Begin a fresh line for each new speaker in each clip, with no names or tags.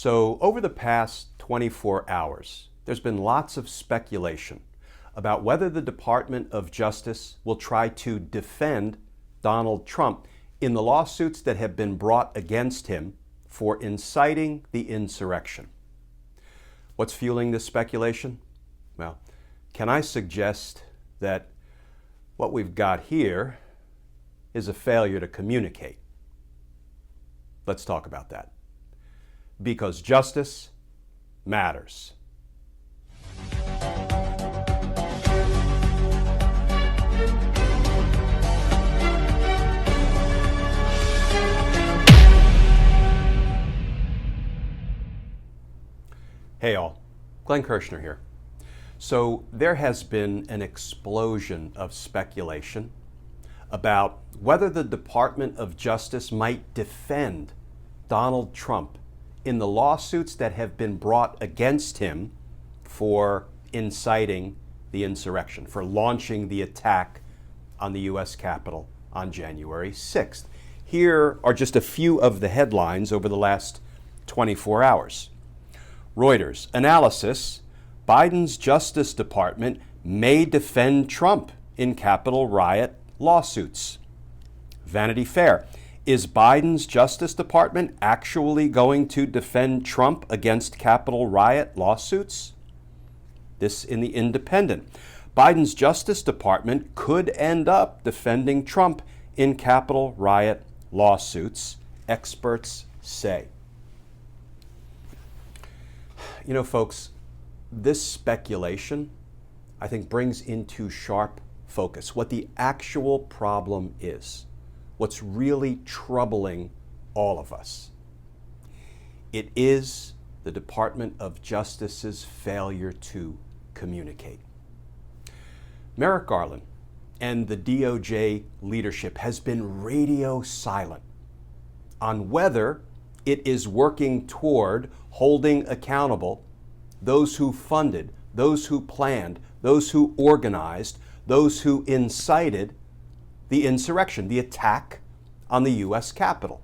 So over the past 24 hours, there's been lots of speculation about whether the Department of Justice will try to defend Donald Trump in the lawsuits that have been brought against him for inciting the insurrection. What's fueling this speculation? Well, can I suggest that what we've got here is a failure to communicate? Let's talk about that. Because justice matters. Hey all, Glenn Kirshner here. So there has been an explosion of speculation about whether the Department of Justice might defend Donald Trump in the lawsuits that have been brought against him for inciting the insurrection, for launching the attack on the U.S. Capitol on January 6th. Here are just a few of the headlines over the last 24 hours. Reuters analysis: Biden's Justice Department may defend Trump in Capitol riot lawsuits. Vanity Fair: is Biden's Justice Department actually going to defend Trump against Capitol riot lawsuits? This in the Independent: Biden's Justice Department could end up defending Trump in Capitol riot lawsuits, experts say. You know, folks, this speculation, I think, brings into sharp focus what the actual problem is, what's really troubling all of us. It is the Department of Justice's failure to communicate. Merrick Garland and the DOJ leadership has been radio silent on whether it is working toward holding accountable those who funded, those who planned, those who organized, those who incited the insurrection, the attack on the U.S. Capitol.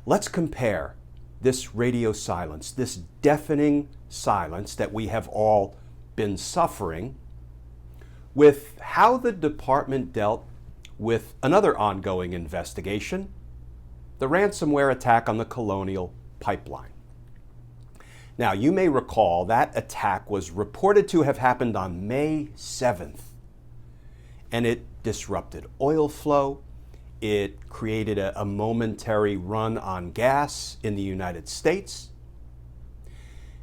Let's compare this radio silence, this deafening silence that we have all been suffering, with how the department dealt with another ongoing investigation, the ransomware attack on the Colonial Pipeline. Now, you may recall that attack was reported to have happened on May 7th, and it disrupted oil flow. It created a momentary run on gas in the United States.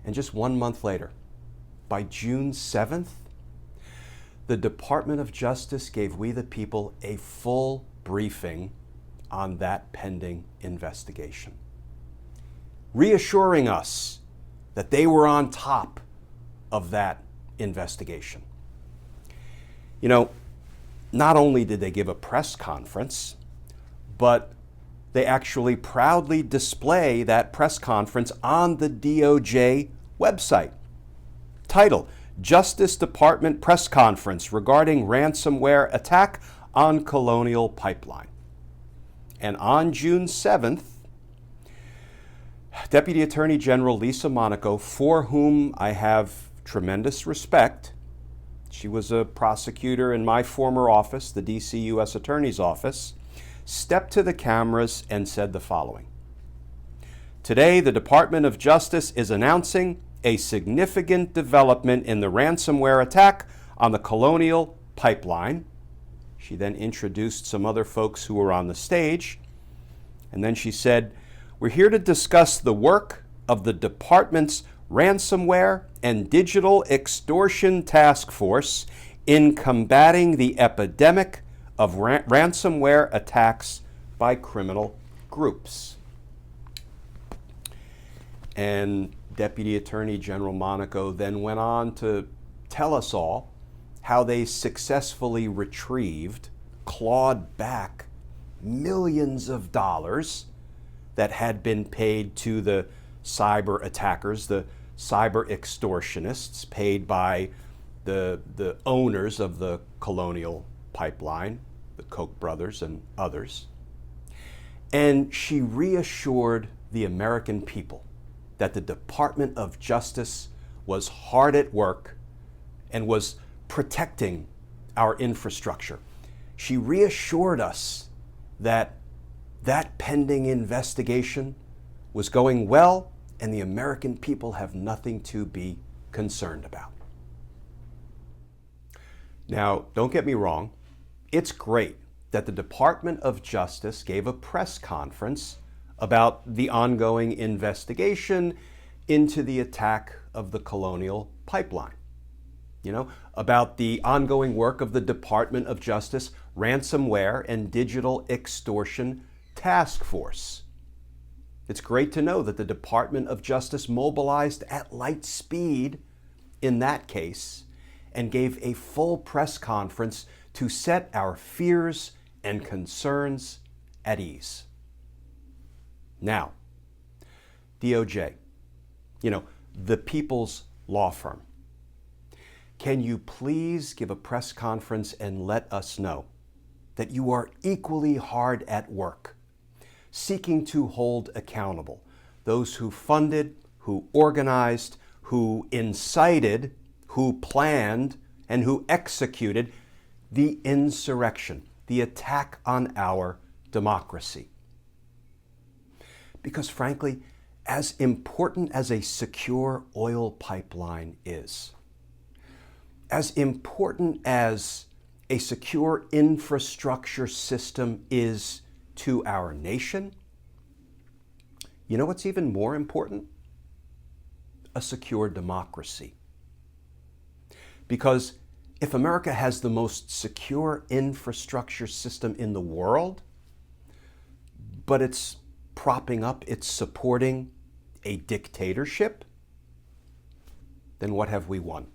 And just 1 month later, by June 7th, the Department of Justice gave we the people a full briefing on that pending investigation, reassuring us that they were on top of that investigation. You know, not only did they give a press conference, but they actually proudly display that press conference on the DOJ website. Title: Justice Department Press Conference Regarding Ransomware Attack on Colonial Pipeline. And on June 7th, Deputy Attorney General Lisa Monaco, for whom I have tremendous respect, she was a prosecutor in my former office, the D.C. U.S. Attorney's Office, stepped to the cameras and said the following: Today, the Department of Justice is announcing a significant development in the ransomware attack on the Colonial Pipeline. She then introduced some other folks who were on the stage, and then she said, "We're here to discuss the work of the department's Ransomware and Digital Extortion Task Force in combating the epidemic of ransomware attacks by criminal groups." And Deputy Attorney General Monaco then went on to tell us all how they successfully retrieved, clawed back millions of dollars that had been paid to the cyber attackers, the cyber extortionists paid by the owners of the Colonial Pipeline, the Koch brothers and others. And she reassured the American people that the Department of Justice was hard at work and was protecting our infrastructure. She reassured us that that pending investigation was going well and the American people have nothing to be concerned about. Now, don't get me wrong, it's great that the Department of Justice gave a press conference about the ongoing investigation into the attack of the Colonial Pipeline. About the ongoing work of the Department of Justice Ransomware and Digital Extortion Task Force. It's great to know that the Department of Justice mobilized at light speed in that case and gave a full press conference to set our fears and concerns at ease. Now, DOJ, the people's law firm, can you please give a press conference and let us know that you are equally hard at work, seeking to hold accountable those who funded, who organized, who incited, who planned, and who executed the insurrection, the attack on our democracy. Because frankly, as important as a secure oil pipeline is, as important as a secure infrastructure system is to our nation, you know what's even more important? A secure democracy. Because if America has the most secure infrastructure system in the world, but it's propping up, it's supporting a dictatorship, then what have we won?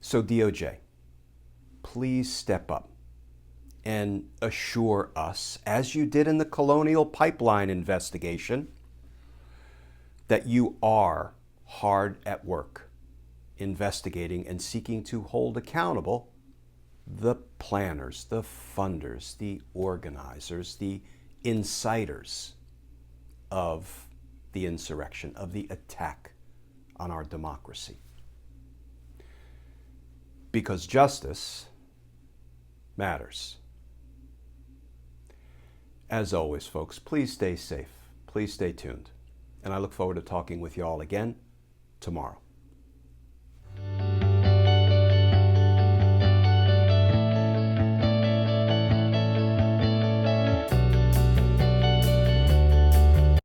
So DOJ, please step up and assure us, as you did in the Colonial Pipeline investigation, that you are hard at work investigating and seeking to hold accountable the planners, the funders, the organizers, the inciters of the insurrection, of the attack on our democracy. Because justice matters. As always, folks, please stay safe. Please stay tuned. And I look forward to talking with you all again tomorrow.